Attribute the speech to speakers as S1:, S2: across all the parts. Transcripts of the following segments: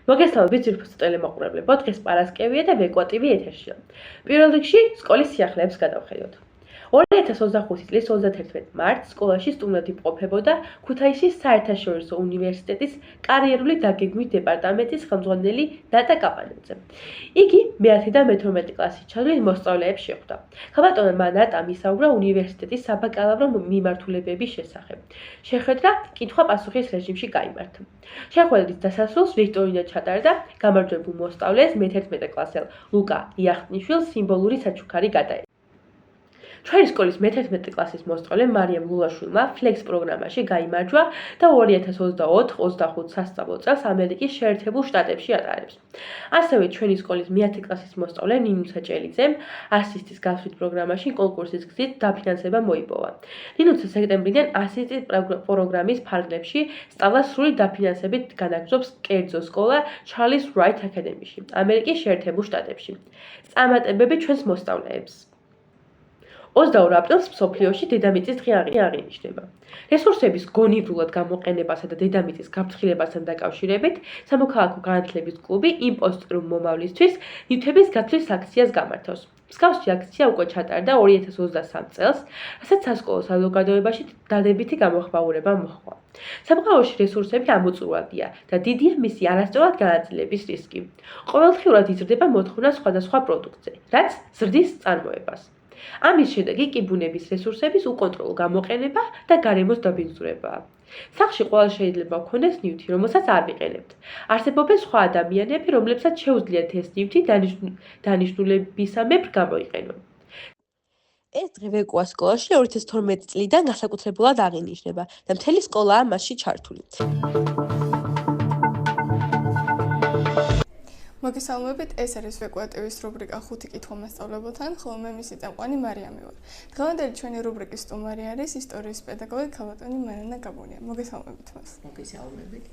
S1: მოგესალმებით ძირფუს ტელემოყურებლებო, დღეს პარასკევია და ვეკვა TV ეთერშია. პირველ რიგში სკოლის სიახლეებს გადავხედოთ. 2025 წლის 31 მარტს სკოლაში სტუმრად იმყოფებოდა ქუთაისის საერთაშორისო უნივერსიტეტის კარიერული დაგეგმვის დეპარტამენტის ხელმძღვანელი ნატა კაპანაძე. იგი მე-10 და მე-12 კლასის ჩათვლით მოსწავლეებს შეხვდა. ხალბატონმა ნატამ ისაუბრა უნივერსიტეტის საბაკალავრო მიმართულებების შესახებ. შეხვედრა კითხვა-პასუხის რეჟიმში გაიმართა. შეხვედრის დასასრულს ვიქტორინა ჩატარდა გამარჯვებულ მოსწავლეს მე-11 კლასელ ლუკა იახტნიშვილს სიმბოლური საჩუქარი გადაეცა. ჩვენი სკოლის მე-11 კლასის მოსწავლე მარიამ ლულაშვილმა ფლექს პროგრამაში გაიმარჯვა და 2024-25 სასწავლო წელს ამერიკის შეერთებულ შტატებში ატარებს. ასევე ჩვენი სკოლის მე-10 კლასის მოსწავლე ნინუ საჭელიძემ ასისტის გასვლით პროგრამაში კონკურსის გზით დაფინანსება მოიპოვა. ნინუც სექტემბრიდან ასისტის პროგრამის ფარგლებში სწავლას სრული დაფინანსებით განაგრძობს კერძო სკოლა ჩარლის რაით აკადემიაში, ამერიკის შეერთებულ შტატებში. წარმატებები ჩვენს მოსწავლეებს. 22 აპრილს მსოფლიოში დედამიწის დღე აღინიშნება. რესურსების გონივრულად გამოყენებასა და დედამიწის გაფრთხილებასთან დაკავშირებით სამოქალაქო განათლების კლუბი იმპოსტურ მომავლისთვის ნივთების გათვლის აქციას გამართავს. მსგავსი აქცია უკვე ჩატარდა 2023 წელს, რასაც სასკოლო საზოგადოებაში დადებითი გამოხმაურება მოჰყვა. სამყაროში რესურსები ამოწურვადია და დიდია მისი არასწორად განაწილების რისკი. ყოველდღიურად იზრდება მოთხოვნა სხვადასხვა პროდუქტზე, რაც ზრდის წარმოებას. ამის შედეგი კი ბუნების რესურსების უკონტროლო გამოყენება და გარემოს დაბინძურებაა. სახლში ყველას შეიძლება გქონდეს ნივთი, რომელსაც არ ვიყენებთ. არსებობენ სხვა ადამიანები, რომლებსაც შეუძლიათ ეს ნივთი დანიშნულებისამებრ გამოიყენონ. ეს დღე ვეკვა სკოლაში 2012 წლიდან განსაკუთრებულად აღინიშნება და მთელი სკოლაა მასში ჩართული.
S2: მოგესალმებით, ეს არის ვეკვა TV-ს რუბრიკა 5 კითხვა მასწავლებელთან, ხოლო მე მისი წამყვანი მარიამი ვარ. დღევანდელი ჩვენი რუბრიკის სტუმარი არის ისტორიის პედაგოგი ქალბატონი მარინა გაბონია. მოგესალმებით მას.
S3: მოგესალმებით.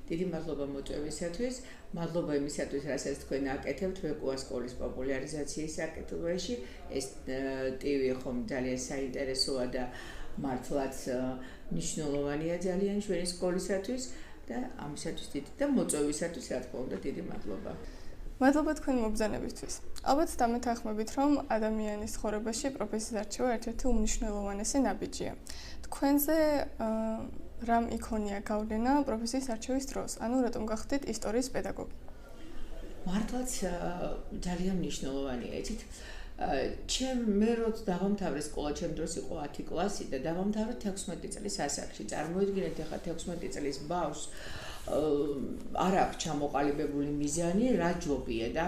S3: დიდი მადლობა მოწვევისათვის. მადლობა იმისათვის, რასაც თქვენ აკეთებთ ვეკვა სკოლის პოპულარიზაციის საკითხებში. ეს TV ხომ ძალიან საინტერესოა და მართლაც მნიშვნელოვანია ძალიან ჩვენი სკოლისათვის და ამისათვის დიდი და მოწვევისათვის რა თქმა უნდა დიდი მადლობა.
S2: მადლობა თქვენი მობრძანებისთვის. ალბათ დამეთანხმებით, რომ ადამიანის ცხოვრებაში პროფესიის არჩევა ერთ-ერთი უმნიშვნელოვანესი ნაბიჯია. თქვენზე რამ იქონია გავლენა პროფესიის არჩევის დროს? ანუ რატომ გახდით ისტორიის პედაგოგი?
S3: მართლაც ძალიან მნიშვნელოვანია, იცით? მე როცა დავამთავრე სკოლა, ჩემ დროს იყო 10 კლასი და დავამთავრე 16 წლის ასაკში. წარმოიდგინეთ, ახლა 16 წლის ბავშვს არ აქვს ჩამოყალიბებული მიზანი, რა ჯობია და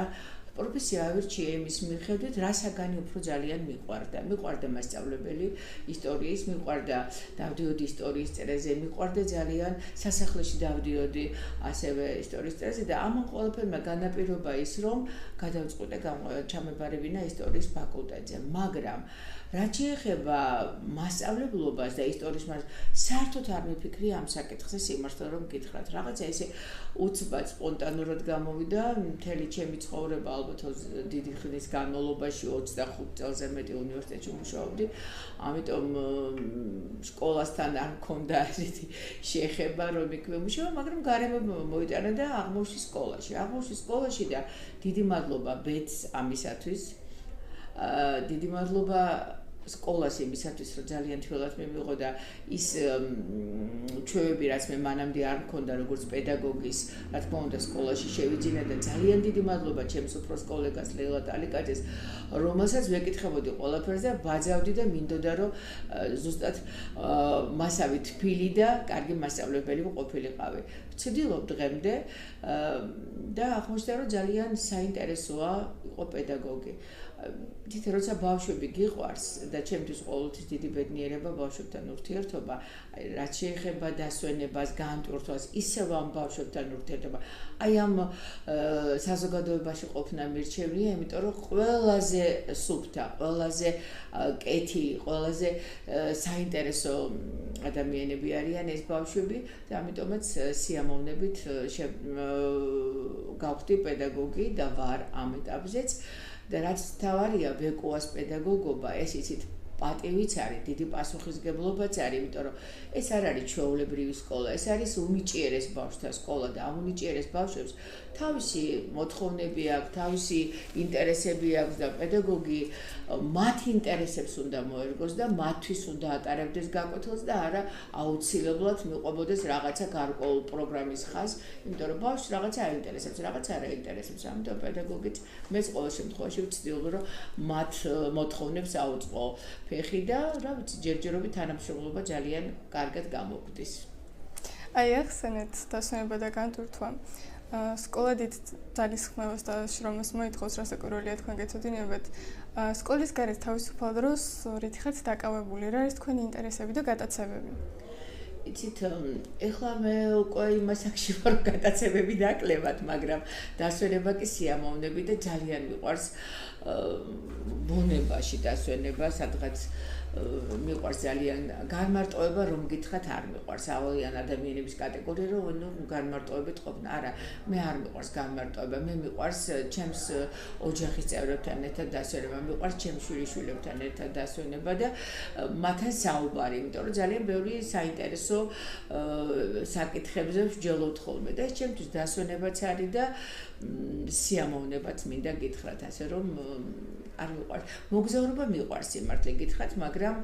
S3: პროფესია ავირჩიე იმის მიხედვით, რა საგანი უფრო ძალიან მიყვარდა. მიყვარდა მასწავლებელი ისტორიის, მიყვარდა დავდიოდი ისტორიის წერაზე, მიყვარდა ძალიან სასახლეში დავდიოდი ასევე ისტორიის წერაზე და ამან ყველაფერმა განაპირობა ის, რომ გადავწყვიტე ჩამებარებინა ისტორიის ფაკულტეტზე, მაგრამ რაც შეეხება მასწავლებლობას და ისტორიის საერთოდ არ მიფიქრე ამ საკითხზე სიმართლე რომ გითხრათ. რაღაცა ესე უცბად სპონტანურად გამოვიდა მთელი ჩემი ცხოვრება ალბათ დიდი ხნის განმავლობაში 25 წელზე მეტი უნივერსიტეტში მუშაობდი. ამიტომ სკოლასთან არ მქონდა ესეთი შეხება რომ იქ ვიმუშაო, მაგრამ გარემო მოიტანა და აღმოჩნდი სკოლაში. აღმოჩნდი სკოლაში და დიდი მადლობა ბედს ამისათვის. დიდი მადლობა სკოლას იმისათვის, რომ ძალიან თველად მივიღო და ის ჩვევები, რაც მე მანამდე არ მქონდა როგორც პედაგოგის, რა თქმა უნდა სკოლაში შევიძინა და ძალიან დიდი მადლობა ჩემს უფროს კოლეგას ლეილა ტალიკაძეს, რომელსაც ვეკითხებოდი ყველაფერს და ბაძავდი და მინდოდა რომ ზუსტად მასავით თბილი და კარგი მასწავლებელი ყოფილიყავი. ვცდილობ დღემდე და აღმოჩნდა რომ ძალიან საინტერესოა იყო პედაგოგი. თითქოს როცა ბავშვები გიყვარს და ჩემთვის ყოველთვის დიდი ბედნიერება ბავშვებთან ურთიერთობა, რაც შეეხება დასვენებას, განტვირთვას, ისევ ამ ბავშვებთან ურთიერთობა. აი ამ საზოგადოებაში ყოფნა მირჩევნია, იმიტომ რომ ყველაზე სუფთა, ყველაზე კეთილი, ყველაზე საინტერესო ადამიანები არიან ეს ბავშვები და ამიტომაც სიამოვნებით გავხდი პედაგოგი და ვარ ამ ეტაპზეც. და რაც თავარია ვეკუას პედაგოგობა, ეს იცით პატივიც არის, დიდი პასუხისგებლობაც არის, იმიტომ რომ ეს არ არის ჩვეულებრივი სკოლა, ეს არის უნიჭიერეს ბავშვთა სკოლა და ამ უნიჭიერეს ბავშვებს თავისი მოთხოვნები აქვს, თავისი ინტერესები აქვს და პედაგოგი მათ ინტერესებს უნდა მოერგოს და მათთვის უნდა ატარებდეს გაკვეთილს და არა აუცილებლად მიყვებოდეს რაღაცა გარკვეულ პროგრამის ხაზს, იმიტომ რომ ბავშვს რაღაცა აინტერესებს, რაღაცა არ აინტერესებს, ამიტომ პედაგოგიც მეც ყოველ შემთხვევაში ვცდილობ რომ მათ მოთხოვნებს აუწყო ფეხი და რა ვიცი, ჯერჯერობით თანამშრომლობა ძალიან კარგად გამოგვდის.
S2: აი ახსენეთ დასვენება და განტურთვა. სკოლა დიდ ძალისხმევას და შრომას მოითხოვს, რასაკვირველია თქვენ გეცოდინებათ. სკოლის გარეთ თავისუფალ დროს რითი ხართ დაკავებული, რა არის თქვენი ინტერესები და გატაცებები?
S3: იცით, ეხლა მე უკვე იმას აქში ვარ გატაცებები დაკლებად, მაგრამ დასვენება კი სიამოვნები და ძალიან მიყვარს ბუნებაში დასვენება, სადღაც მიყვარს ძალიან განმარტოება, რომ გითხრათ არ მიყვარს ავიან ადამიანების კატეგორია, რომ განმარტოებით ყოფნა. არა, მე არ მიყვარს განმარტოება, მე მიყვარს ჩემს ოჯახის წევრებთან ერთად დასვენება, მიყვარს ჩემს შვილიშვილებთან ერთად დასვენება და მათთან საუბარი, იმიტომ რომ ძალიან ბევრი საინტერესო საკითხებზე ვსჯელობთ ხოლმე და ეს ჩემთვის დასვენებაც არის და სიამოვნებაც მინდა გითხრათ, ასე რომ არ მიყვარს. მოგზაურობა მიყვარს სიმართლე გითხრათ, მაგრამ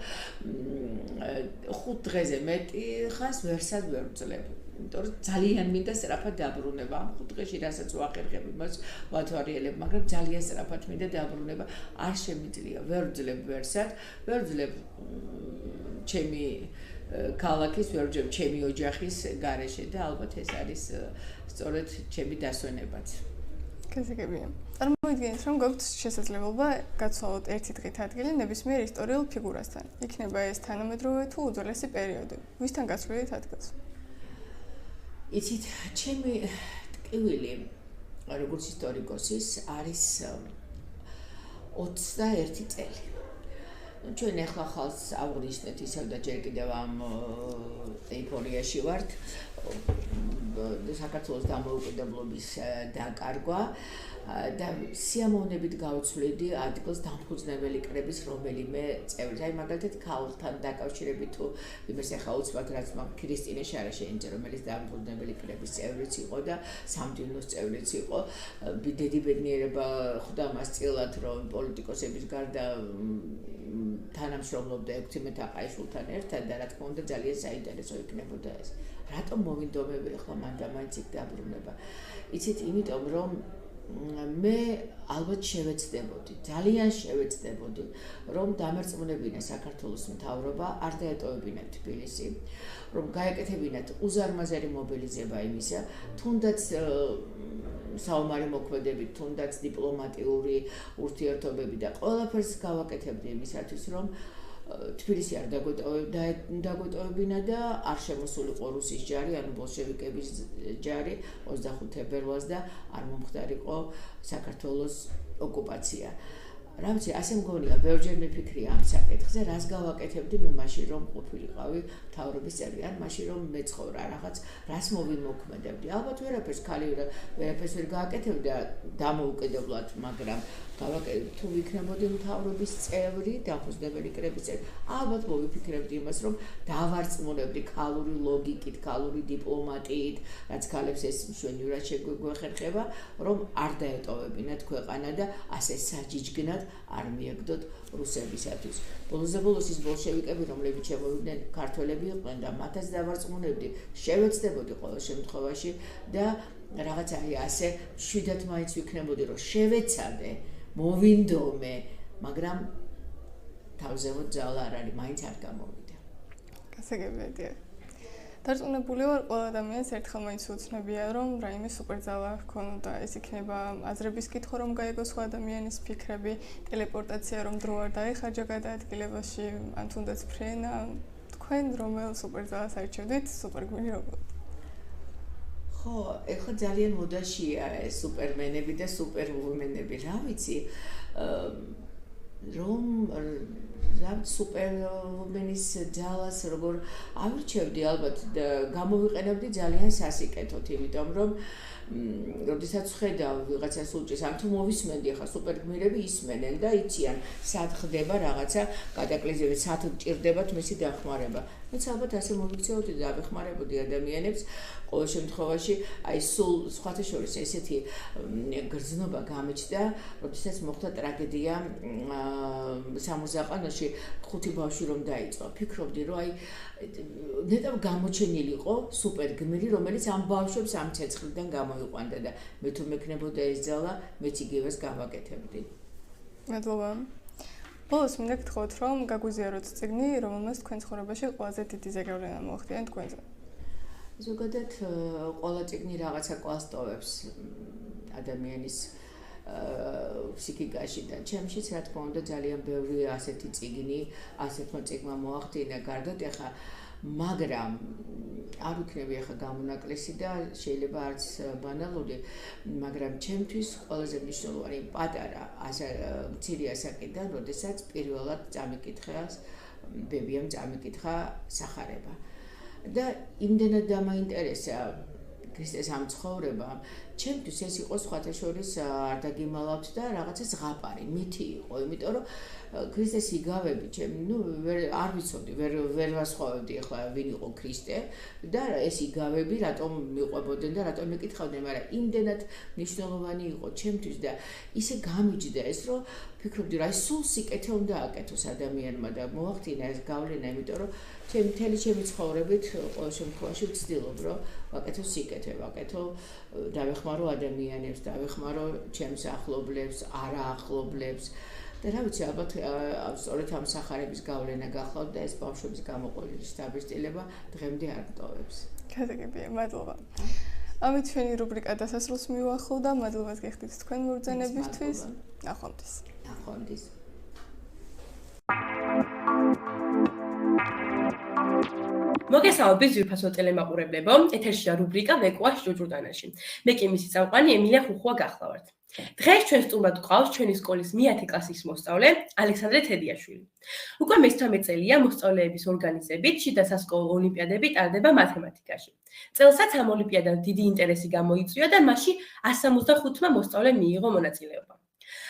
S3: 5 დღეზე მეტი ხანს ვერსად ვერ ვძლებ. იმიტომ რომ ძალიან მინდა სწრაფად დაბრუნება. ამ 5 დღეში რასაც ვახერხებ, იმას ვათვალიერებ, მაგრამ ძალიან სწრაფად მინდა დაბრუნება. არ შემიძლია, ვერ ვძლებ ვერსად, ვერ ვძლებ ჩემი ქალაქის, ვერ ვძლებ ჩემი ოჯახის გარეშე და ალბათ ეს არის სწორედ ჩემი დასვენებაც.
S2: გასაგებია. წარმოვიდგინეთ, რომ გაქვთ შესაძლებლობა გაცვალოთ ერთი დღით ადგილი ნებისმიერ ისტორიულ ფიგურასთან. იქნება ეს თანამედროვე თუ უძველესი პერიოდი. ვისთან გაცვლით ადგილს?
S3: იცით, ჩემი ტკივილი, როგორც ისტორიკოსის, არის 21 წელი. ჩვენ ახლა ხალხს აღვნიშნეთ ისევ და ჯერ კიდევ ამ ეიფორიაში ვართ. საქართველოს დამოუკიდებლობის დაკარგვა და სიამოვნებით გავცვლიდი ადგილს დამფუძნებელი კრების რომელიმე წევრი. აი მაგალითად ქალთან დაკავშირებით თუ იმას ახლა უცბად რაც მაგ ქრისტინე შარაშენიძე რომელიც დამფუძნებელი კრების წევრიც იყო და სამდივნოს წევრიც იყო. დიდი ბედნიერება ხვდა მას წილად რომ პოლიტიკოსების გარდა თანამშრომლობდა 16 აყაიშვილთან ერთად და რა თქმა უნდა ძალიან საინტერესო იქნებოდა ეს. რატომ მოვინდომები ახლა მან და მაინც იქ დაბრუნება? იცით, იმიტომ რომ მე ალბათ შევეცდებოდი, ძალიან შევეცდებოდი, რომ დამერწმუნებინა საქართველოს მთავრობა, არ დაეტოვებინა თბილისი, რომ გაეკეთებინათ უზარმაზარი მობილიზება იმისა, თუნდაც საომარი მოქმედებით, თუნდაც დიპლომატიური ურთიერთობები და ყველაფერს გავაკეთებდი იმისათვის, რომ თბილისი არ დაგვეტოვებინა და არ შემოსულიყო რუსის ჯარი, ანუ ბოლშევიკების ჯარი 25 თებერვალს და არ მომხდარიყო საქართველოს ოკუპაცია. რა ვიცი, ასე მგონია, ბევრჯერ მიფიქრია ამ საკითხზე, რას გავაკეთებდი მე მაშინ რომ ყოფილიყავი მთავრობის წევრი, ან მაშინ რომ მეცხოვრა რაღაც, რას მოვიმოქმედებდი. ალბათ ვერაფერს ვერ გააკეთებდი და დამოუკიდებლად, მაგრამ თუ ვიქნებოდი მთავრობის წევრი, დამფუძნებელი კრების წევრი, ალბათ მოვიფიქრებდი იმას, რომ დავარწმუნებდი ქალური ლოგიკით, ქალური დიპლომატიით, რაც ქალებს ეს მშვენივრად შეგვეხერხება, რომ არ დაეტოვებინათ ქვეყანა და ასე საჯიჯგნად არ მიაგდოთ რუსებისათვის. ბოლოს ის ბოლშევიკები, რომლებიც შემოვიდნენ, ქართველები იყვნენ და მათაც დავარწმუნებდი, შევეცდებოდი ყოველ შემთხვევაში და რაღაც ასე შვიდად მაინც ვიქნებოდი, რომ შევეცადე, მოვინდომე, მაგრამ თავზევოთ ძალა არ არის, მაინც არ გამოვიდა.
S2: გასაგებია. დარწმუნებული ვარ, ყველა ადამიანს ერთხელ მაინც უცნობია, რომ რაიმე სუპერძალა ჰქონოდა. ეს იქნება აზრების კითხვა, რომ გაიგო სხვა ადამიანის ფიქრები, ტელეპორტაცია, რომ დრო არ დაეხარჯა გადაადგილებაში, ან თუნდაც ფრენა. თქვენ რომელ სუპერძალას არჩევდით, სუპერგმირი როგორ?
S3: ხო, ეხლა ძალიან მოდაშია ეს სუპერმენები და სუპერვუმენები, რა ვიცი, რომ სუპერვუმენის ძალას როგორ ავირჩევდი, ალბათ გამოვიყენებდი ძალიან სასიკეთოდ, იმიტომ რომ როდესაც ხედავ ვიღაცას უჭის, ან თუ მოვისმენდი ახლა სუპერგმირები ისმენენ და იციან სად ხდება რაღაცა კატაკლიზმი, სად ჭირდებათ მისი დახმარება. მეც ალბათ ასე მოვიქცეოდი და ავეხმარებოდი ადამიანებს ყოველ შემთხვევაში, აი სულ სხვათა შორის ესეთი გრძნობა გამეჩნდა, როდესაც მოხდა ტრაგედია სამურზაყანოში 5 ბავშვი რომ დაიწყო. ფიქრობდი, რომ აი ნეტავ გამოჩენილი იყო სუპერგმირი, რომელიც ამ ბავშვებს ამ ცეცხლიდან გამოიყვანდა და მე თუ მექნებოდა ეს ძალა, მეც იგივეს გავაკეთებდი.
S2: მადლობა. ბოლოს მინდა გითხრათ, რომ გაგვიზიაროთ წიგნი, რომელმაც თქვენ ცხოვრებაში ყველაზე დიდი ზეგავლენა მოახდინა თქვენზე.
S3: ზოგადად ყველა წიგნი რაღაცა კლასს ტოვებს ადამიანის ფსიქიკაში და ჩემშიც რა თქმა უნდა ძალიან ბევრი ასეთი წიგნი, ასეთმა წიგნმა მოახდინა გარდათ ახლა, მაგრამ არ ვიქნები ახლა გამონაკლისი და შეიძლება არც ბანალური, მაგრამ ჩემთვის ყველაზე მნიშვნელოვანი პატარა მცირე ასაკიდან, როდესაც პირველად წამიკითხა ბებიამ წამიკითხა სახარება. და იმდენად დამაინტერესა ქრისტეს ამ ცხოვრებამ, ჩემთვის ეს იყო სხვათა შორის არ დაგიმალავთ და რაღაცა ზღაპარი, მითი იყო, იმიტომ რომ ქრისტეს იგავები, არ ვიცოდი, ვერ ვასხოვებდი ახლა ვინ იყო ქრისტე და ეს იგავები რატომ მიყვებოდნენ და რატომ მეკითხავდნენ, მაგრამ იმდენად მნიშვნელოვანი იყო ჩემთვის და ისე გამიჯდა ეს, რომ ფიქრობდი, რა სულ სიკეთე უნდა აკეთოს ადამიანმა და მოახდინა ეს გავლენა, იმიტომ რომ მთელი ჩემი ცხოვრებით ყოველ შემთხვევაში ვცდილობ, რომ ვაკეთო სიკეთე, ვაკეთო დავეხმარო ადამიანებს, დავეხმარო ჩემს ახლობლებს, არაახლობლებს და რა ვიცი, ალბათ სწორედ ამ სახარების გავლენა გახლავთ და ეს ბავშვების გამოყენების დაბეჭდილება დღემდე არ მტოვებს.
S2: გასაგებია, მადლობა. ამით ჩვენი რუბრიკა დასასრულს მივახლოვდა. მადლობას გიხდით თქვენ მობრძანებისთვის. ნახვამდის.
S3: ნახვამდის.
S1: მოგესალმებით ძვირფასო ტელემაყურებლებო, ეთერშია რუბრიკა ვეკუას ჭუჭუდანაში. მე კი მისი წამყვანი ემილია ხუხუა გახლავართ. დღეს ჩვენ სტუმრად გვყავს ჩვენი სკოლის მე-10 კლასის მოსწავლე ალექსანდრე თედიაშვილი. უკვე მე-13 წელია მოსწავლეების ორგანიზებით შიდა სასკოლო ოლიმპიადები ტარდება მათემატიკაში. წელსაც ამ ოლიმპიადამ დიდი ინტერესი გამოიწვია და მასში 165-მა მოსწავლემ მიიღო მონაწილეობა.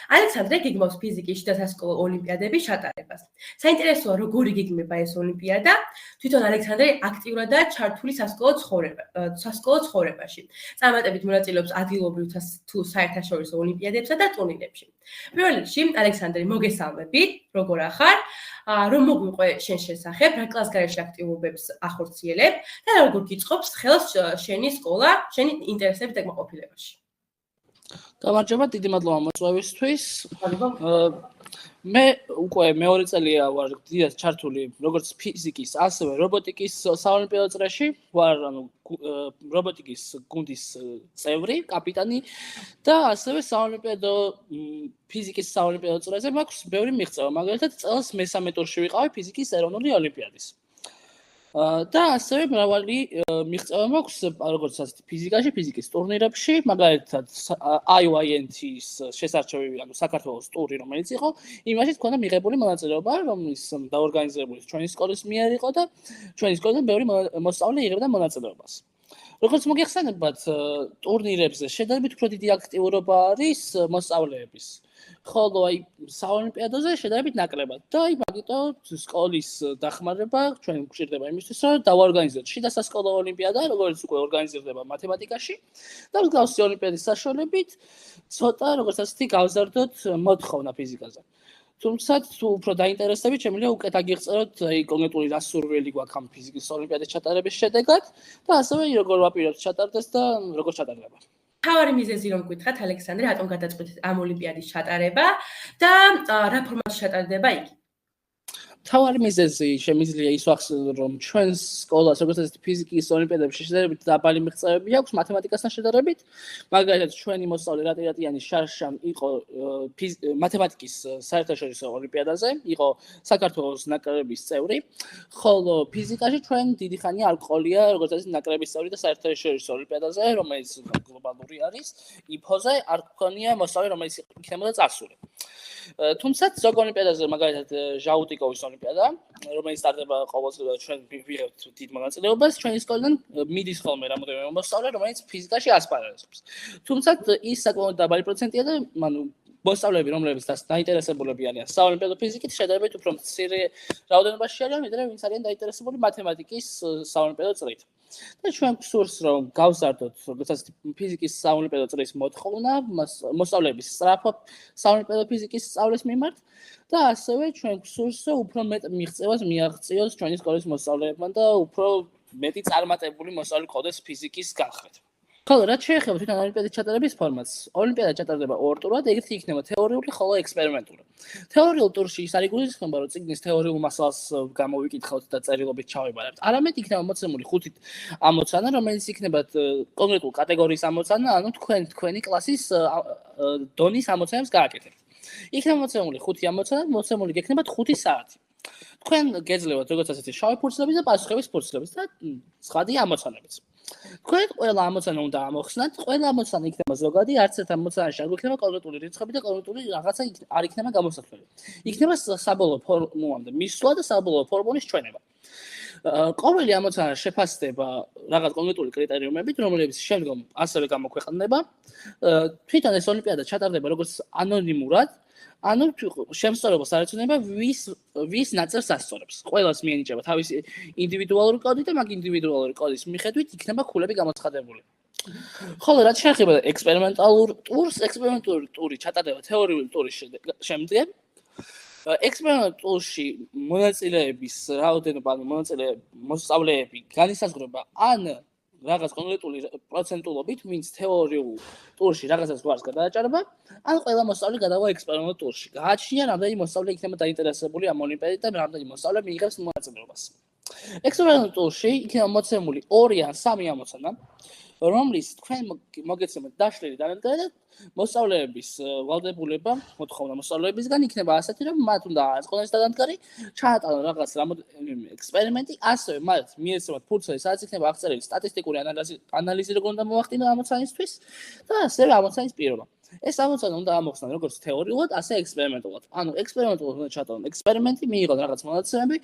S1: ალექსანდრე გეგმავს ფიზიკის შიდა სასკოლო ოლიმპიადების ჩატარებას. საინტერესოა, როგორი გეგმება ეს ოლიმპიადა. თვითონ ალექსანდრე აქტიურადაა ჩართული სასკოლო ცხოვრებაში. წარმატებით მონაწილეობს ადგილობრივ თუ საერთაშორისო ოლიმპიადებსა და ტურნირებში. პირველ რიგში, ალექსანდრე, მოგესალმებით, როგორ ახარ? რომ მოგვიყვე შენ შესახებ, რა კლასგარეშე აქტივობებს ახორციელებ და როგორ გიწყობს ხელს შენი სკოლა, შენი ინტერესების დაკმაყოფილებაში.
S4: გამარჯობა, დიდი მადლობა მოწვევისთვის. მე უკვე მეორე წელია ვარ დიდად ჩართული როგორც ფიზიკის, ასევე რობოტიკის საოლიმპიადო წრეში, ვარ რობოტიკის გუნდის წევრი, კაპიტანი და ასევე ფიზიკის საოლიმპიადო წრეზე მაქვს ბევრი მიღწევა, მაგალითად წელს მე-3 ტურში ვიყავი ფიზიკის ეროვნული ოლიმპიადის. და ასევე მრავალი მიღწევა მაქვს როგორც ფიზიკაში, ფიზიკის ტურნირებში, მაგალითად IOINT-ის შესარჩევი, ანუ საქართველოს ტური, რომელიც იყო, იმაში თქონდა მიღებული მონაწილეობა, რომელიც დაორგანიზებული ჩვენი სკოლის მიერ იყო და ჩვენი სკოლიდან ბევრი მოსწავლე იღებდა მონაწილეობას. როგორც მოგეხსენებათ, ტურნირებზე შედარებით უფრო დიდი აქტიურობა არის მოსწავლეების. ხოლო აი საოლიმპიადოზე შედარებით ნაკლებად და აი მაგიტომ სკოლის დახმარება ჩვენ გვჭირდება იმისთვის, რომ დავაორგანიზოთ შიდა სასკოლო ოლიმპიადა, როგორც უკვე ორგანიზდება მათემატიკაში და მსგავსი ოლიმპიადის საშუალებით ცოტა როგორც ასეთი გავზარდოთ მოთხოვნა ფიზიკაზე. თუმცა თუ უფრო დაინტერესებით, შემიძლია უკეთ აგიღწევოთ აი კონკრეტული დასურველი გვაქვს ამ ფიზიკის ოლიმპიადის ჩატარების შედეგად და ასევე როგორ ვაპირებთ ჩატარდეს და როგორ ჩატარდება.
S1: თავარი მიზეზი რომ გითხრათ ალექსანდრე, რატომ გადაწყვეტეთ ამ ოლიმპიადის ჩატარება და რა ფორმატში ჩატარდება იგი?
S4: თავარი მიზეზი შემიძლია ის ვახსენო, რომ ჩვენს სკოლას, როგორც ასეთი ფიზიკის ოლიმპიადებში შედარებით დაბალი მიღწევები აქვს მათემატიკასთან შედარებით. მაგალითად, ჩვენი მოსწავლე რატიანის შარშამ იყო მათემატიკის საერთაშორისო ოლიმპიადაზე, იყო საქართველოს ნაკრების წევრი, ხოლო ფიზიკაში ჩვენ დიდი ხანია არ გყოლია, როგორც ასეთი ნაკრების წევრი და საერთაშორისო ოლიმპიადაზე, რომელიც გლობალური არის, IPO-ზე არ გქონია მოსწავლე, რომელიც იქნებოდა წარსული. თუმცა ზოგ ოლიმპიადაზე მაგალითად ჟაუტიკოვის ოლიმპიადა, რომელიც სტარტდება ყოველ წელს ჩვენ ვიღებთ დიდ მონაწილეობას, ჩვენი სკოლიდან მიდის ხოლმე რამოდენიმე მოსწავლე, რომელიც ფიზიკაში ასპარეზობს. თუმცა ის საკმაოდ დაბალი პროცენტია და მოსწავლეები, რომლებიც დაინტერესებულები არიან საოლიმპიადო ფიზიკით, შედარებით უფრო მცირე რაოდენობაში არიან, ვიდრე ვინც არიან დაინტერესებული მათემატიკის საოლიმპიადო წრით. და ჩვენ გვსურს რომ გავზარდოთ როგორც ფიზიკის საოლიმპიადო წრის მოთხოვნა მოსწავლეების სწრაფო საოლიმპიადო ფიზიკის სწავლის მიმართ და ასევე ჩვენ გვსურს უფრო მეტ მიღწევას მიაღწიოს ჩვენი სკოლის მოსწავლეებმა და უფრო მეტი წარმატებული მოსწავლე გქონდეს ფიზიკის განხრით. ხოლო რაც შეეხება თვითონ ოლიმპიადის ჩატარების ფორმატს, ოლიმპიადა ჩატარდება ორ ტურად, ეგრეთ იქნება თეორიული, ხოლო ექსპერიმენტული. თეორიულ ტურში ის არ იგულისხმება, რომ წიგნის თეორიულ მასალას გამოვიკითხავთ და წერილობით ჩავიბარებთ. არამედ იქნება მოცემული 5 ამოცანა, რომელიც იქნება კონკრეტულ კატეგორიის ამოცანა, ანუ თქვენი კლასის დონის ამოცანებს გააკეთებთ. იქნება მოცემული 5 ამოცანა, მოცემული გექნებათ 5 საათი. თქვენ გეძლევათ როგორც ასეთი შავი ფურცლების და პასუხების ფურცლების და ცხადი ამოცანებიც. თქვენ ყველა ამოცანა უნდა ამოხსნათ, ყველა ამოცანა იქნება ზოგადი, არც ერთ ამოცანაში არ გვექნება კონკრეტული რიცხვები და კონკრეტული რაღაცა არ იქნება გამოსათვლელი. იქნება საბოლოო ფორმულამდე მისვლა და საბოლოო ფორმულის ჩვენება. ყოველი ამოცანა შეფასდება რაღაც კონკრეტული კრიტერიუმებით, რომლებიც შემდგომ ასევე გამოქვეყნდება. თვითონ ეს ოლიმპიადა ჩატარდება როგორც ანონიმურად, ანუ შემსწორებელს არ ეცოდება ვის ნაწერს ასწორებს. ყველას მიენიჭება თავისი ინდივიდუალური კოდი და მაგ ინდივიდუალური კოდის მიხედვით იქნება ქულები გამოცხადებული. ხოლო რაც შეეხება ექსპერიმენტალურ ტურს, ექსპერიმენტალური ტური ჩატარდება თეორიული ტურის შემდგომ. ექსპერიმენტალურ ტურში მონაწილეების რაოდენობა, ანუ მოსწავლეები განისაზღვრება ან რაღაც კონკრეტული პროცენტულობით, ვინც თეორიულ ტურში რაღაცას გვარს გადააჭარბა, ან ყველა მოსწავლე გადავა ექსპერიმენტალურ ტურში. გააჩნია რამდენი მოსწავლე იქნება დაინტერესებული ამ ოლიმპიადით და რამდენი მოსწავლე მიიღებს მონაწილეობას. ექსპერიმენტალურ ტურში იქნება მოცემული 2 ან 3 ამოცანა, რომლის თქვენ მოგეცემთ დაშლილი დანადგარი და მოსწავლეების ვალდებულება, მოთხოვნა მოსწავლეებისგან იქნება ასეთი, რომ მათ უნდა აწყონეს დანადგარი, ჩაატარონ რაღაც რამოდენიმე ექსპერიმენტი, ასევე მათ მიეცემათ ფურცელი, სადაც იქნება აღწერილი სტატისტიკური ანალიზი როგორ უნდა მოახდინონ ამოცანისთვის და ასევე ამოცანის პირობა. ეს ამოცანა უნდა ამოხსნან როგორც თეორიულად, ასე ექსპერიმენტულად. ანუ ექსპერიმენტულად უნდა ჩატარონ ექსპერიმენტი, მიიღონ რაღაც მონაცემები,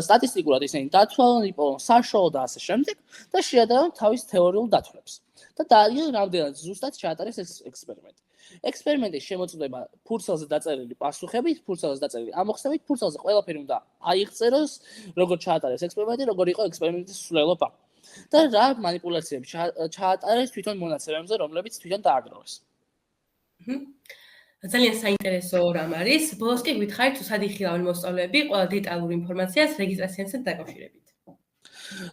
S4: სტატისტიკურად ისინი დათვალონ, იპოვონ საშუალო და ასე შემდეგ და შეადარონ თავის თეორიულ დათვლებს. და დაადგინონ რამდენად ზუსტად ჩაატარეს ეს ექსპერიმენტი. ექსპერიმენტის შემოწმება ფურცელზე დაწერილი პასუხებით, ფურცელზე დაწერილი ამოხსნებით, ფურცელზე ყველაფერი უნდა აიღწეროს, როგორ ჩაატარეს ექსპერიმენტი, როგორ იყო ექსპერიმენტის მსვლელობა. და რა მანიპულაციები ჩაატარეს თვითონ მონაცემებზე, რომლებიც თვითონ დააგროვეს.
S1: ძალიან საინტერესო რამ არის. ბოლოს კი გითხარით, თუ სად იხილავენ მოსწავლეები ყველა დეტალურ ინფორმაციას რეგისტრაციასთან დაკავშირებით.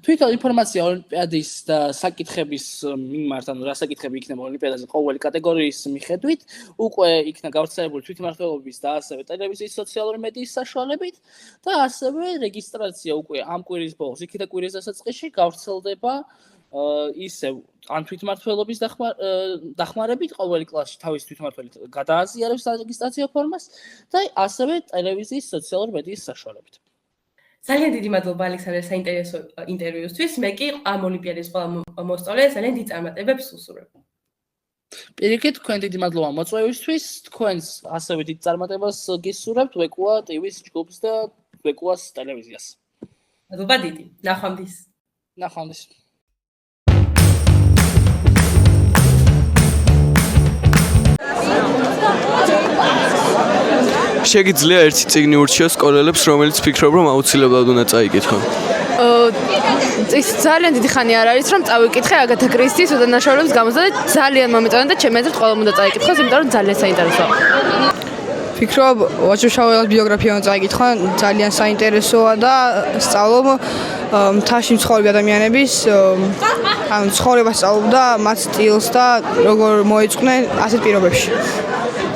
S4: თვითონ ინფორმაცია ოლიმპიადის და საკითხების მიმართ, ანუ რა საკითხები იქნება ოლიმპიადაზე ყოველი კატეგორიის მიხედვით, უკვე იქნა გავრცელებული თვითმმართველობის და ასევე ტელევიზიის სოციალური მედიის საშუალებით და ასევე რეგისტრაცია უკვე ამ კვირის ბოლოს, იქეთა კვირის დასაწყისში გავრცელდება ისევ ან თვითმმართველობის დახმარებით ყოველი კლასში თავის თვითმმართველით გადააზიარებს რეგისტრაციო ფორმას და ასევე ტელევიზიის სოციალური მედიის საშუალებით.
S1: ძალიან დიდი მადლობა ალექსანდრე საინტერესო ინტერვიუსთვის. მე კი ამ ოლიმპიადის ყველა მოსწავლეს ძალიან დიდ წარმატებებს ვუსურვებ.
S4: პირიქით, თქვენ დიდი მადლობა მოწვევისთვის, თქვენს ასევე დიდ წარმატებას გისურვებთ ვეკუა TV-ს ჯგუფს და ვეკუას ტელევიზიას.
S1: მადლობა დიდი. ნახვამდის.
S4: ნახვამდის.
S5: შეგიძლია ერთი წიგნი ურჩიოს სკოლელებს, რომელიც ფიქრობ, რომ აუცილებლად უნდა წაიკითხონ?
S6: ის ძალიან დიდი ხანი არ არის, რომ წავიკითხე აგათა კრისტის უდანაშაულობის გამოსა და ძალიან მომეწონა და ჩემი აზრით ყველა უნდა წაიკითხოს, იმიტომ რომ ძალიან საინტერესოა.
S7: ფიქრობ, ვაჭრუშაველის ბიოგრაფია უნდა წაიკითხო, ძალიან საინტერესოა და სწავლობ მთაში მცხოვრები ადამიანების ანუ ცხოვრებას სწავლობ და მათ სტილს და როგორ მოეწყნენ ასეთ პირობებში.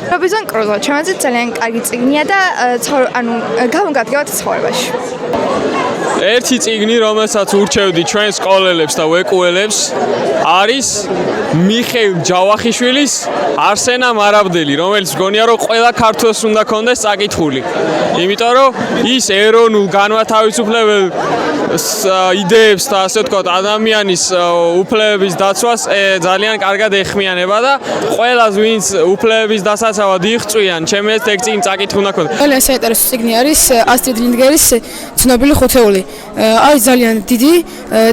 S6: რობინზონ კრუზო, ჩემთვის ძალიან კარგი წიგნია და ანუ გამოგადგებათ ცხოვრებაში.
S5: ერთი წიგნი, რომელსაც ურჩევდი ჩვენ სკოლელებს და ვეკუელებს, არის მიხეილ ჯავახიშვილის არსენა მარაბდელი, რომელიც მგონია რომ ყველა ქართველს უნდა კონდეს წაკითხული. იმიტომ რომ ის ეროვნულ განმათავისუფლებელ იდეებს და ასე ვთქვათ, ადამიანის უფლებების დაცვას ძალიან კარგად ეხმიანება და ყველას ვინც უფლებების დასაცავად იღწვიან, ჩემი ეს ტექსტი წაკითხული უნდა კონდეს.
S7: ძალიან საინტერესო წიგნი არის ასტრიდ ლინდგერის ცნობილი ხუთეული. არის ძალიან დიდი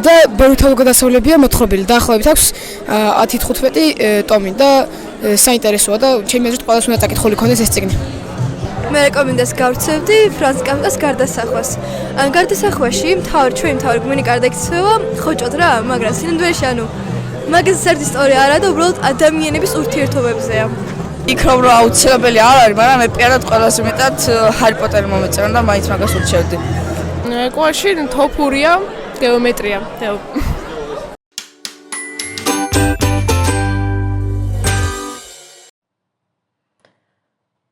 S7: და ბევრი თავგადასავლებია მოთხრობილი. დაახლოებით აქვს 10-15 ტომი და საინტერესოა და ჩემი აზრით ყველას უნდა წაკითხული კონდეს ეს წიგნი.
S6: მე რეკომენდაციას გავრცევდი ფრანც კაფკას გარდასახვას. გარდასახვაში ჩვენი მთავარი გმირი კარგად იქცევა, ხოჭოდ რა, მაგრამ სინამდვილეში მაგას საერთო ისტორია არა და უბრალოდ ადამიანების ურთიერთობებზეა.
S7: იქრობ რომ აუცილებელი არ არის, მაგრამ მე პირადად ყველაზე მეტად ჰარი პოტერი მომეწონა და მაინც მაგას ურჩევდი.
S6: კვაში თოფურია, გეომეტრია.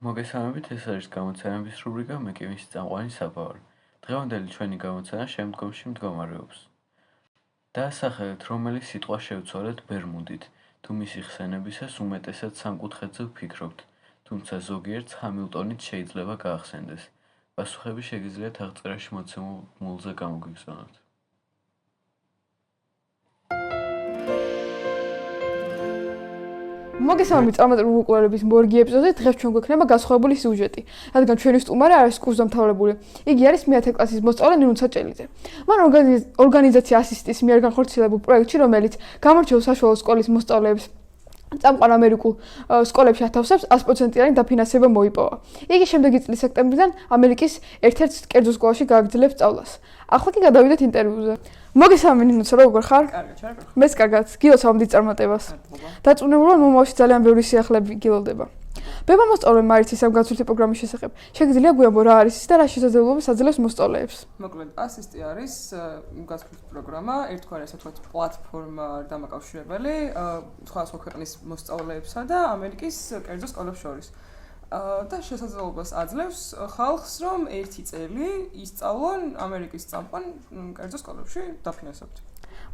S8: მოგესალმებით, ეს არის გამოცემების რუბრიკა მე კი მისი წამყვანი საბავშვო. დღევანდელი ჩვენი გამოცემა შემდგომში მდგომარეობს. დაასახელეთ, რომელი სიტყვა შევცვალეთ ბერმუდით, თუ მისი ხსენებისას უმეტესად სამკუთხედზე ვფიქრობთ, თუმცა ზოგიერთს ჰამილტონით შეიძლება გაახსენდეს. პასუხები შეგიძლიათ აღწერაში მოცემულ მულზე გამოგვიგზავნოთ.
S9: მოგესალმებით წარმატებული უკვლელების მორგი ეპიზოდზე. დღეს ჩვენ გვექნება განსხვავებული სიუჟეტი, რადგან ჩვენი სტუმარი არის კურსდამთავრებული. იგი არის მე-10 კლასის მოსწავლე ნინო საჭელიძე. მან ორგანიზაცია ასისტის მიერ განხორციელებულ პროექტში, რომელიც გამორჩეულ საშუალო სკოლის მოსწავლეებს წამყვან ამერიკულ სკოლებში ათავსებს 100%-იანი დაფინანსება მოიპოვა. იგი შემდეგი წლის სექტემბრიდან ამერიკის ერთ-ერთ კერძო სკოლაში გააგრძელებს სწავლას. ახლა კი გადავიდეთ ინტერვიუზე. მოგესალმებით ნინო, როგორ ხარ?
S10: კარგად, შენ როგორ ხარ?
S9: მეც კარგად. გილოცავ დიდ წარმატებას. დაწუნებულად მომავალში ძალიან ბევრი სიახლეები გილოლდება. ბება მოსწავლემ არის ამ გაცვლითი პროგრამის შესახებ. შეგიძლია გვიამბო რა არის ის და რა შესაძლებლობებს აძლევს მოსწავლეებს?
S10: მოკლედ, ასისტი არის გაცვლითი პროგრამა, ერთგვარი ასე ვთქვათ, პლატფორმა დამაკავშირებელი სხვადასხვა ქვეყნის მოსწავლეებსა და ამერიკის კერძო სკოლებს შორის. და შესაძლებლობას აძლევს ხალხს, რომ ერთი წელი ისწავლონ ამერიკის წამყვან კერძო სკოლებში დაფინანსებთ.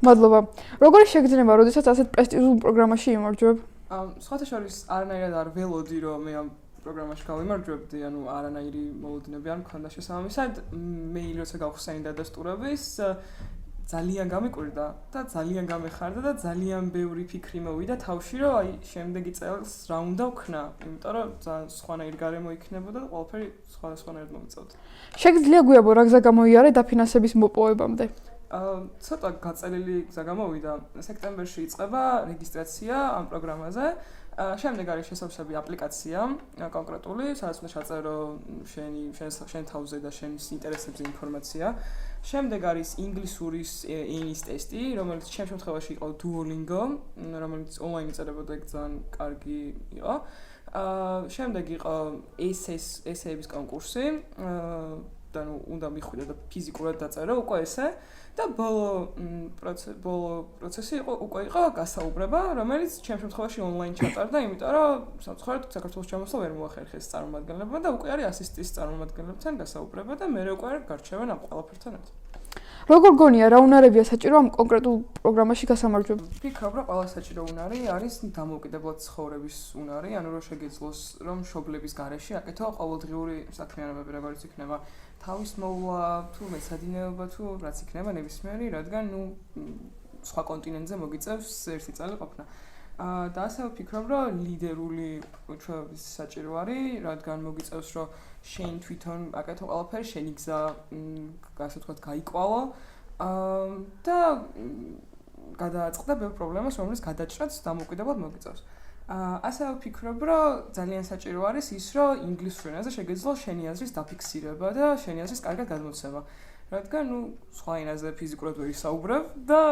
S9: მადლობა. როგორი შეგრძნება, როდესაც ასეთ პრესტიჟულ პროგრამაში იმარჯვებ?
S10: სხვათა შორის არანაირად არ ველოდი, რომ მე ამ პროგრამაში გავიმარჯვებდი, ანუ არანაირი მოლოდინები არ მქონდა შესაბამისად. მე როცა გავხსენი დადასტურების ძალიან გამიკვირდა და ძალიან გამეხარდა და ძალიან ბევრი ფიქრი მოვიდა თავში, რომ აი შემდეგი წელს რა უნდა ვქნა, იმიტომ რომ ძალიან სხვანაირი გარემო იქნებოდა და ყველაფერი სხვადასხვანაირად მომწევდა.
S9: შეგიძლია გვიამბო რა გზა გამოიარე დაფინანსების მოპოვებამდე?
S10: ცოტა გაწერილი გზა გამოვიდა. სექტემბერში იწყება რეგისტრაცია ამ პროგრამაზე. შემდეგ არის შესაძლებელი აპლიკაცია კონკრეტული, სადაც უნდა ჩაწერო შენ თავზე და შენის ინტერესებზე ინფორმაცია. შემდეგ არის ინგლისურის ენის ტესტი, რომელიც ჩემ შემთხვევაში იყო Duolingo, რომელიც ონლაინ იწერებოდა, ეგ ძალიან კარგი იყო. შემდეგ იყო ესეების კონკურსი, და უნდა მიხვიდე და ფიზიკურად დაწერო უკვე ესე. და ბოლო პროცესი უკვე იყო გასაუბრება, რომელიც ჩემ შემთხვევაში ონლაინ ჩატარდა, იმიტომ რომ სამწუხაროდ საქართველოს ჩამოსვლა ვერ მოახერხეს წარმომადგენლებმა და უკვე არის ასისტის წარმომადგენლებთან გასაუბრება და მე უკვე გარჩევენ ამ ყველაფერთან ერთად.
S9: როგორ გონია რა უნარებია საჭირო ამ კონკრეტულ პროგრამაში გასამარჯვებლად?
S10: ვფიქრობ, რომ ყველა საჭირო უნარი არის დამოუკიდებლად ცხოვრების უნარი, ანუ რომ შეგეძლოს რომ მშობლების გარეშე აკეთო ყოველდღიური საქმიანობები, როგორც იქნება თავის მოვლა, თუ მეცადინეობა, თუ რაც იქნება ნებისმიერი, რადგან სხვა კონტინენტზე მოგიწევს ერთი წელი ყოფნა. და ასე ვფიქრობ, რომ ლიდერული ჩვეულის საჭირო არის, რადგან მოგიწევს, რომ შენ თვითონ აკეთო ყველაფერი, შენი გზა, ასე ვთქვათ, გაიკვალო და გადააწყდა ბევრ პრობლემას, რომელიც გადაჭრაც დამოუკიდებლად მოგიწევს. ასე ვფიქრობ, რომ ძალიან საჭირო არის ის, რომ ინგლისურ ენაზე შეგეძლო შენი აზრის დაფიქსირება და შენი აზრის კარგად გადმოცემა. რადგან სხვა ენაზე ფიზიკურად ვერ ისაუბრებ და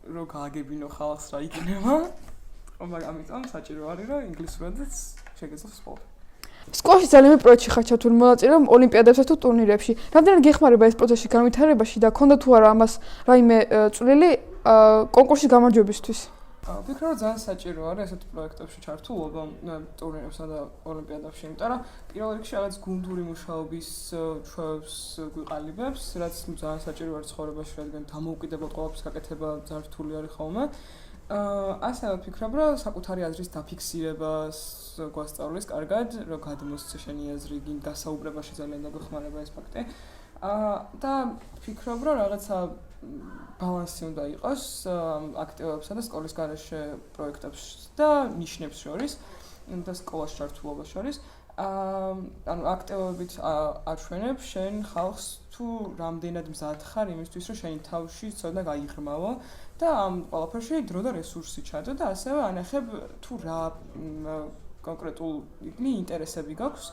S10: რო გააგებინო ხალხს რა იქნება, ამიტომ საჭირო არის, რომ ინგლისურადაც შეგეძლოს სპორტი.
S9: სკოლაში ძალიან პროექტში ხარ ჩართული მონაწილე ოლიმპიადებსა თუ ტურნირებში. რამდენად გეხმარება ეს პროცესი განვითარებაში და ქონდა თუ არა ამას რაიმე წვლილი კონკურსის გამარჯვებისთვის?
S10: ვფიქრობ, რომ ძალიან საჭირო არის ესეთ პროექტებში ჩართულობა ტურნირებსა და ოლიმპიადებში, იმიტომ რომ პირველ რიგში რაღაც გუნდური მუშაობის ჩვევებს გვიყალიბებს, რაც ძალიან საჭირო არის ცხოვრებაში, რადგან დამოუკიდებლად ყველაფრის გაკეთება ძალიან რთული არის ხოლმე. ასევე ვფიქრობ, რომ საკუთარი აზრის დაფიქსირებას გვასწავლის კარგად, რომ გადმოსცე შენი აზრი გინ დასაუბრებაში ძალიან დაგვეხმარება ეს ფაქტი. და ვფიქრობ, რომ რაღაცა ბალანსი უნდა იყოს აქტივობებსა და სკოლის გარეშე პროექტებს და ნიშნებს შორის და სკოლას ჩართულობას შორის. ანუ აქტივობებით აჩვენებ შენ ხალხს თუ რამდენად მზად ხარ იმისთვის, რომ შენი თავში ცოდნა გაიღრმავო და ამ ყველაფერში დრო და რესურსი ჩადო და ასევე ანახებ თუ რა კონკრეტულ ინტერესები გაქვს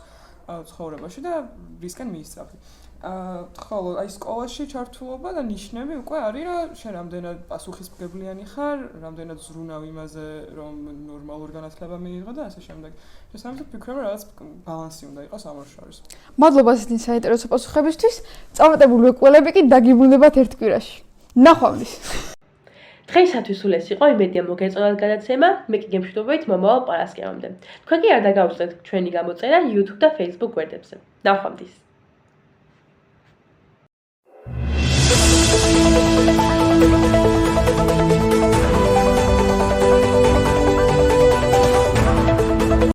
S10: ცხოვრებაში და რისკენ მიისწრაფი. ხოლო აი სკოლაში ჩართულობა და ნიშნები უკვე არის, რომ შენ რამდენად პასუხისმგებლიანი ხარ, რამდენად ზრუნავ იმაზე, რომ ნორმალური განათლება მიიღო და ასე შემდეგ. შესაბამისად ვფიქრობ, რომ რაღაც ბალანსი უნდა იყოს ამ შორის.
S9: მადლობა ასეთი საინტერესო პასუხებისთვის. წამატებული ვეკველები კი დაგიბრუნდებათ ერთ კვირაში. ნახვამდის.
S1: დღეისათვის სულ ეს იყო იმედია მოგეწონათ გადაცემა. მე კი გემშვიდობებით მომავალ პარასკევამდე. თქვენ კი არ დაგაუწყდეთ ჩვენი გამოწერა YouTube და Facebook გვერდებზე. ნახვამდის.